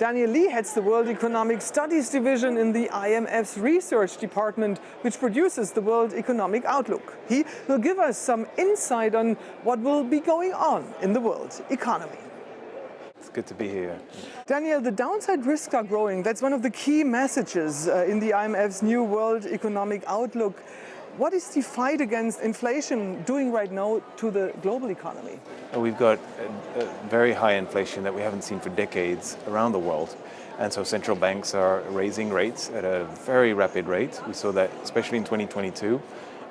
Daniel Leigh heads the World Economic Studies Division in the IMF's research department, which produces the World Economic Outlook. He will give us some insight on what will be going on in the world economy. It's good to be here. Daniel, the downside risks are growing. That's one of the key messages in the IMF's new World Economic Outlook. What is the fight against inflation doing right now to the global economy? We've got a very high inflation that we haven't seen for decades around the world. And so central banks are raising rates at a very rapid rate. We saw that especially in 2022.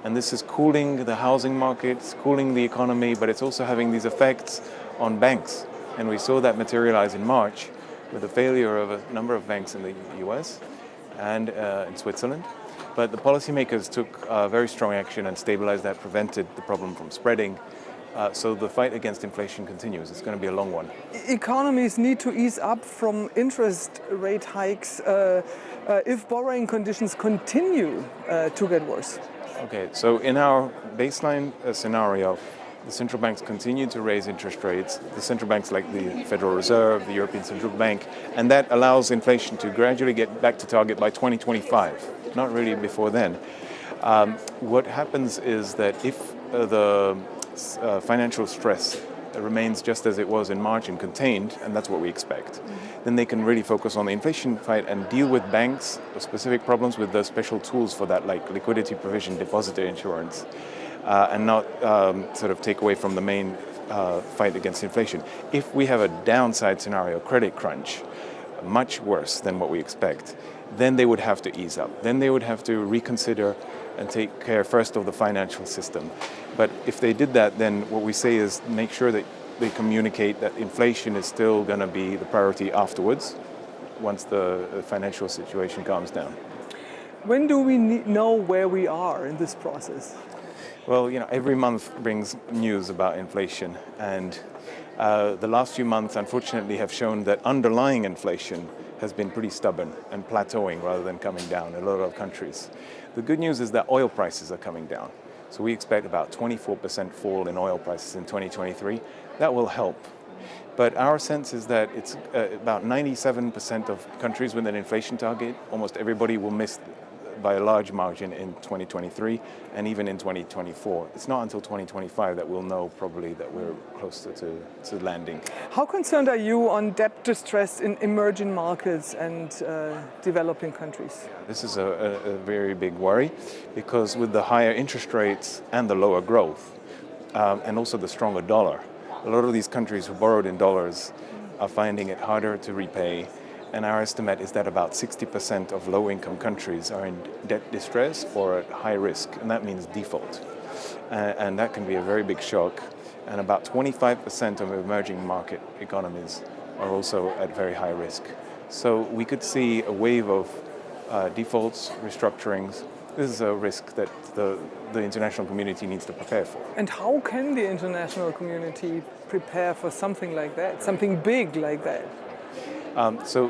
And this is cooling the housing markets, cooling the economy, but it's also having these effects on banks. And we saw that materialize in March with the failure of a number of banks in the US and in Switzerland. But the policymakers took very strong action and stabilized that, prevented the problem from spreading. So the fight against inflation continues. It's going to be a long one. Economies need to ease up from interest rate hikes if borrowing conditions continue to get worse. Okay, so in our baseline scenario, the central banks continue to raise interest rates, the central banks like the Federal Reserve, the European Central Bank, and that allows inflation to gradually get back to target by 2025, not really before then. What happens is that if the financial stress remains just as it was in March and contained, and that's what we expect, then they can really focus on the inflation fight and deal with banks, specific problems with the special tools for that, like liquidity provision, depositor insurance, and not sort of take away from the main fight against inflation. If we have a downside scenario, credit crunch, much worse than what we expect, then they would have to ease up. Then they would have to reconsider and take care first of the financial system. But if they did that, then what we say is make sure that they communicate that inflation is still going to be the priority afterwards, once the financial situation calms down. When do we know where we are in this process? Well, every month brings news about inflation, and the last few months, unfortunately, have shown that underlying inflation has been pretty stubborn and plateauing rather than coming down in a lot of countries. The good news is that oil prices are coming down. So we expect about 24% fall in oil prices in 2023. That will help. But our sense is that it's about 97% of countries with an inflation target, almost everybody will miss by a large margin in 2023 and even in 2024. It's not until 2025 that we'll know probably that we're closer to landing. How concerned are you on debt distress in emerging markets and developing countries? This is a very big worry because with the higher interest rates and the lower growth and also the stronger dollar, a lot of these countries who borrowed in dollars are finding it harder to repay. And our estimate is that about 60% of low-income countries are in debt distress or at high risk, and that means default. And that can be a very big shock. And about 25% of emerging market economies are also at very high risk. So we could see a wave of defaults, restructurings. This is a risk that the international community needs to prepare for. And how can the international community prepare for something like that, something big like that? So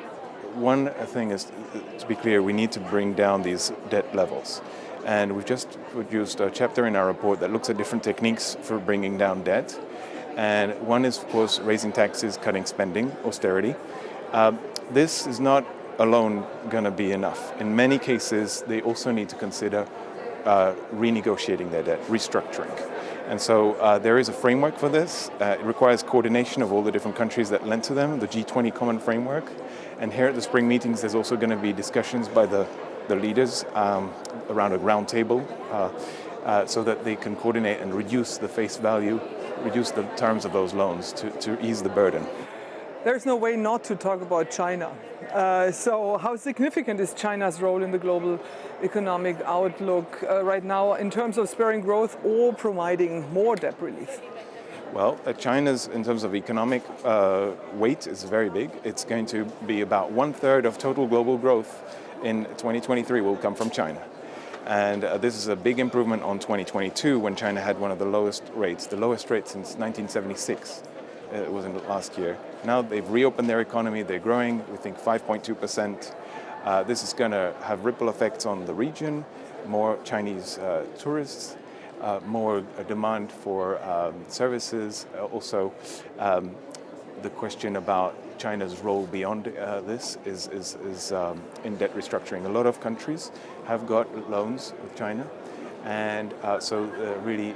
one thing is, to be clear, we need to bring down these debt levels. And we've just produced a chapter in our report that looks at different techniques for bringing down debt. And one is, of course, raising taxes, cutting spending, austerity. This is not alone going to be enough. In many cases, they also need to consider renegotiating their debt, restructuring. And so there is a framework for this. It requires coordination of all the different countries that lent to them, the G20 Common Framework. And here at the spring meetings, there's also going to be discussions by the leaders around a round table so that they can coordinate and reduce the face value, reduce the terms of those loans to ease the burden. There's no way not to talk about China. So how significant is China's role in the global economic outlook right now in terms of spurring growth or providing more debt relief? Well, China's, in terms of economic weight, is very big. It's going to be about 1/3 of total global growth in 2023 will come from China. And this is a big improvement on 2022 when China had one of the lowest rate since 1976. It was in the last year. Now they've reopened their economy, they're growing, we think 5.2%. This is going to have ripple effects on the region, more Chinese tourists, more demand for services, also the question about China's role beyond this is in debt restructuring. A lot of countries have got loans with China, and really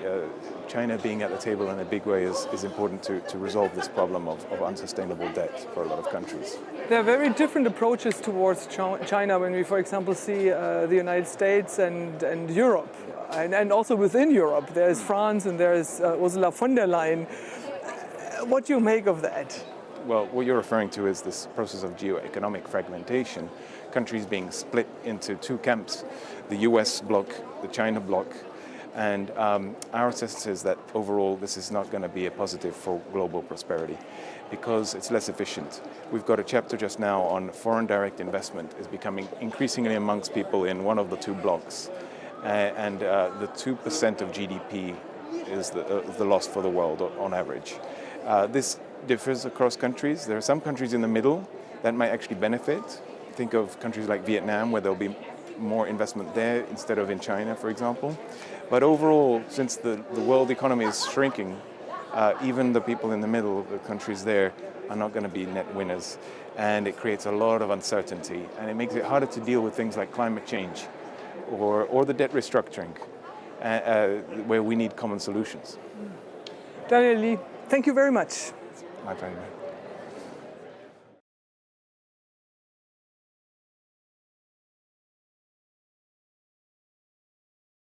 China being at the table in a big way is important to resolve this problem of unsustainable debt for a lot of countries. There are very different approaches towards China when we, for example, see the United States and Europe. And also within Europe, there is France and there is Ursula von der Leyen. What do you make of that? Well, what you're referring to is this process of geoeconomic fragmentation, countries being split into two camps, the US bloc, the China bloc, and our assessment is that overall this is not going to be a positive for global prosperity because it's less efficient. We've got a chapter just now on foreign direct investment is becoming increasingly amongst people in one of the two blocs, and the 2% of GDP is the loss for the world on average. This differs across countries. There are some countries in the middle that might actually benefit. Think of countries like Vietnam, where there'll be more investment there instead of in China, for example. But overall, since the world economy is shrinking, even the people in the middle, the countries there, are not going to be net winners. And it creates a lot of uncertainty. And it makes it harder to deal with things like climate change or the debt restructuring, where we need common solutions. Daniel Leigh, thank you very much. My pleasure.